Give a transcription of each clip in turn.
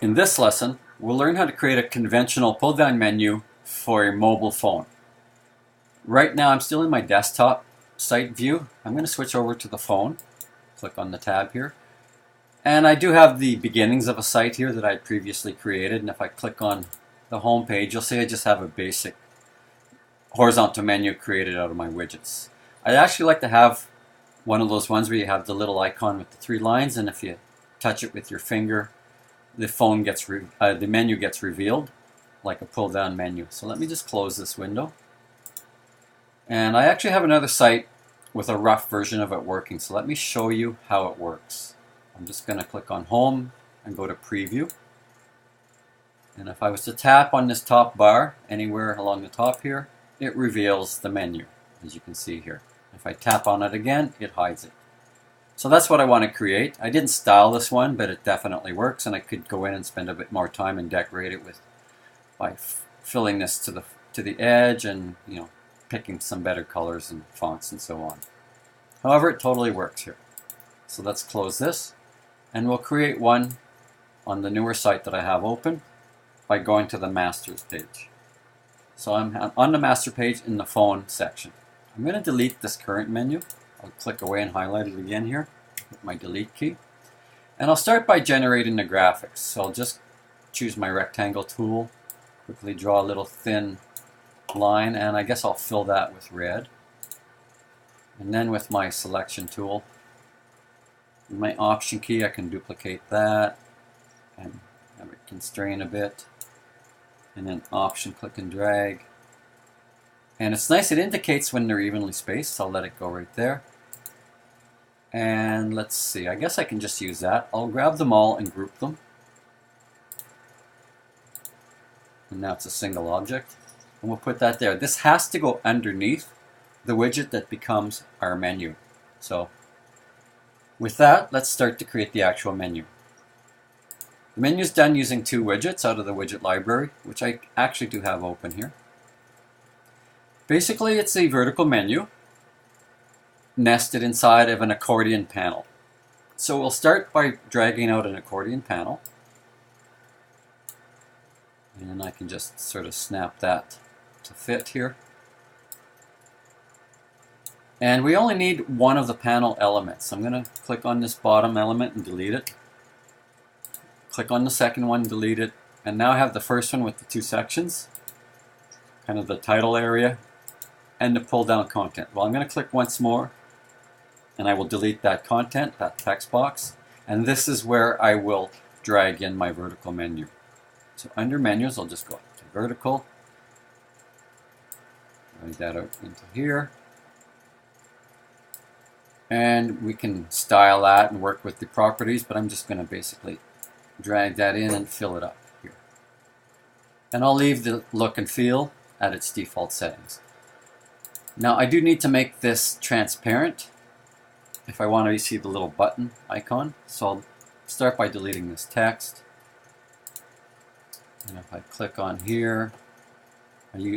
In this lesson, we'll learn how to create a conventional pull-down menu for a mobile phone. Right now I'm still in my desktop site view. I'm going to switch over to the phone. Click on the tab here. And I do have the beginnings of a site here that I had previously created. And if I click on the home page, you'll see I just have a basic horizontal menu created out of my widgets. I actually like to have one of those ones where you have the little icon with the three lines, and if you touch it with your finger, the menu gets revealed like a pull-down menu. So let me just close this window. And I actually have another site with a rough version of it working. So let me show you how it works. I'm just going to click on Home and go to Preview. And if I was to tap on this top bar anywhere along the top here, it reveals the menu, as you can see here. If I tap on it again, it hides it. So that's what I want to create. I didn't style this one, but it definitely works, and I could go in and spend a bit more time and decorate it by filling this to the edge and picking some better colors and fonts and so on. However, it totally works here. So let's close this, and we'll create one on the newer site that I have open by going to the Masters page. So I'm on the Master page in the Phone section. I'm going to delete this current menu. I'll click away and highlight it again here with my delete key. And I'll start by generating the graphics. So I'll just choose my rectangle tool, quickly draw a little thin line, and I guess I'll fill that with red. And then with my selection tool, and my option key, I can duplicate that and have it constrain a bit. And then option, click and drag. And it's nice, it indicates when they're evenly spaced, so I'll let it go right there. And let's see, I guess I can just use that. I'll grab them all and group them. And now it's a single object. And we'll put that there. This has to go underneath the widget that becomes our menu. So with that, let's start to create the actual menu. The menu is done using two widgets out of the widget library, which I actually do have open here. Basically, it's a vertical menu nested inside of an accordion panel. So we'll start by dragging out an accordion panel. And I can just sort of snap that to fit here. And we only need one of the panel elements. I'm going to click on this bottom element and delete it. Click on the second one, delete it. And now I have the first one with the two sections, kind of the title area, and the pull down content. Well, I'm going to click once more, and I will delete that content, that text box. And this is where I will drag in my vertical menu. So under menus, I'll just go to vertical, drag that out into here. And we can style that and work with the properties, but I'm just going to basically drag that in and fill it up here. And I'll leave the look and feel at its default settings. Now I do need to make this transparent if I want to see the little button icon. So I'll start by deleting this text. And if I click on here,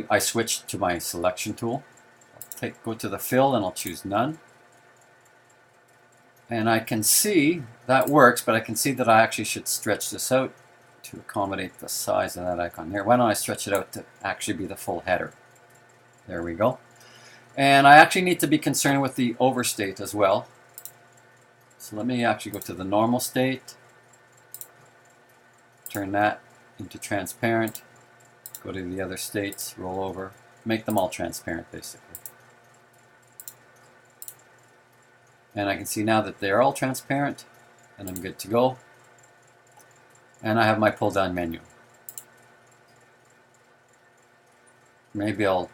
I switch to my selection tool. Go to the fill and I'll choose none. And I can see that works, but I can see that I actually should stretch this out to accommodate the size of that icon there. Why don't I stretch it out to actually be the full header? There we go. And I actually need to be concerned with the overstate as well. So let me actually go to the normal state, turn that into transparent, go to the other states, roll over, make them all transparent basically. And I can see now that they're all transparent, and I'm good to go. And I have my pull down menu. Maybe I'll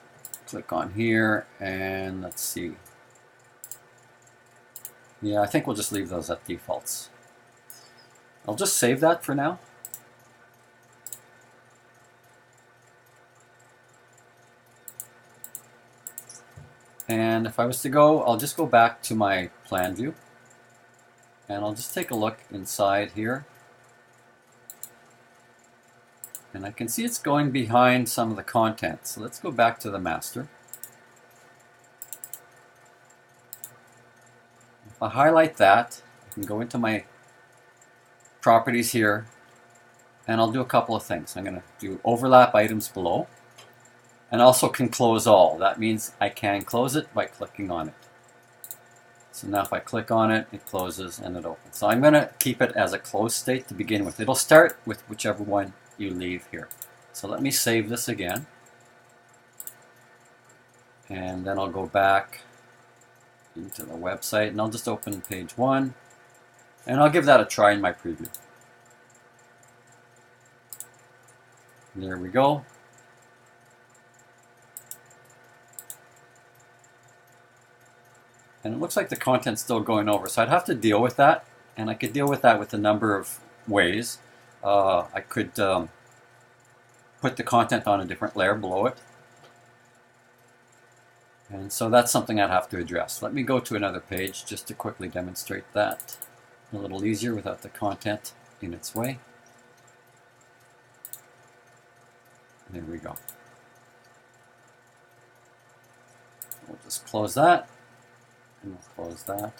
click on here and let's see. Yeah, I think we'll just leave those at defaults. I'll just save that for now. And if I was to go, I'll just go back to my plan view. And I'll just take a look inside here. And I can see it's going behind some of the content. So let's go back to the master. If I highlight that, I can go into my properties here and I'll do a couple of things. I'm going to do overlap items below, and also can close all. That means I can close it by clicking on it. So now if I click on it, it closes and it opens. So I'm going to keep it as a closed state to begin with. It'll start with whichever one you leave here. So let me save this again. And then I'll go back into the website and I'll just open page 1. And I'll give that a try in my preview. There we go. And it looks like the content's still going over, so I'd have to deal with that, and I could deal with that with a number of ways. I could put the content on a different layer below it, and so that's something I'd have to address. Let me go to another page just to quickly demonstrate that a little easier without the content in its way. There we go. We'll just close that. And we'll close that.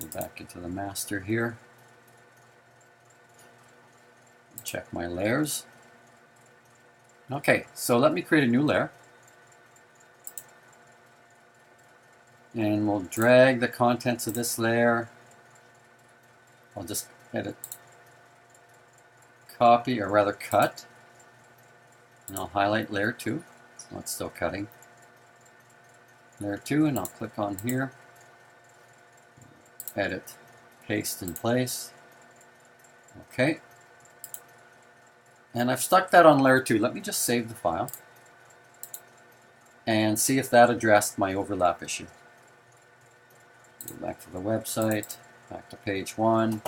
Go back into the master here. Check my layers. Okay, so let me create a new layer. And we'll drag the contents of this layer. I'll just edit, copy, or rather cut. And I'll highlight layer 2. Oh, it's still cutting. Layer 2, and I'll click on here, edit, paste in place. Okay. And I've stuck that on layer 2. Let me just save the file and see if that addressed my overlap issue. Go back to the website, back to page 1,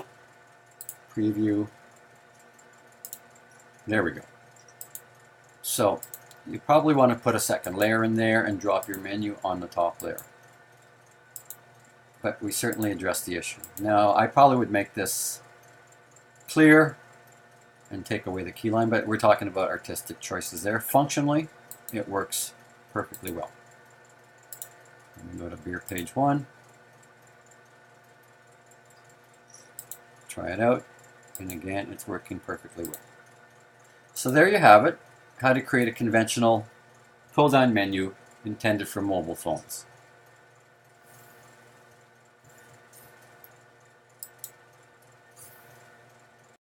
preview. There we go. So you probably want to put a second layer in there and drop your menu on the top layer. But we certainly addressed the issue. Now, I probably would make this clear and take away the keyline, but we're talking about artistic choices there. Functionally, it works perfectly well. Let me go to beer page 1. Try it out, and again, it's working perfectly well. So there you have it. How to create a conventional pull-down menu intended for mobile phones.